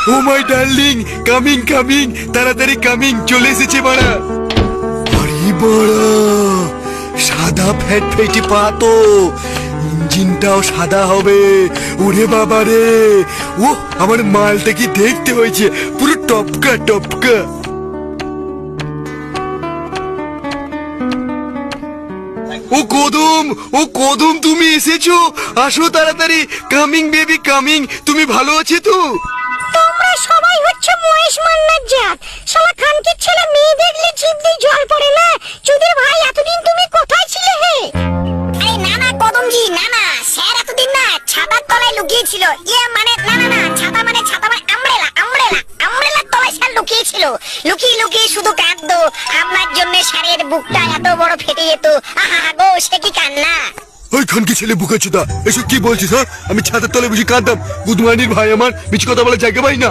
O my darling, coming coming, তাড়াতাড়ি coming, চলে এসেছে বাড়া। আরে বাড়া, সাদা ফ্যাট ফেটে পা তো, ইঞ্জিনটাও সাদা হবে। ওরে বাবা রে, ও আমার মালটা কি দেখতে হয়েছে, পুরো টপকা টপকা। ও কদম, ও কদম, তুমি এসেছো, আসো তাড়াতাড়ি, কামিং বেবি কামিং। তুমি ভালো আছো তো? তোমরা সবাই হচ্ছে মহেশ মান্নার জাত। শালা খানকির ছেলে মেয়ে দেখলে জিভ দিয়ে জল পড়ে না। চুদির ভাই, এতদিন তুমি কোথায় ছিলে হে? আরে না না কদমজি, না না, স্যার এতদিন না ছাতার তলায় লুকিয়েছিল। মানে না না না, ছাতা মানে আমব্রেলা, আমব্রেলার তলায় স্যার লুকিয়েছিল। লুকিয়ে লুকিয়ে শুধু কাঁদতো। আপনার জন্য স্যারের বুকটা এত বড় ফেটে যেত। আহা গো, সে কি কান্না। ওই খানকি ছেলে বুকাচোদা, এসব কি বলছিস? হ্যাঁ, আমি ছাদের তলে বসে কাঁদতাম। গুদমানির ভাই আমার, মিছ কথা বলার জায়গা পাই না।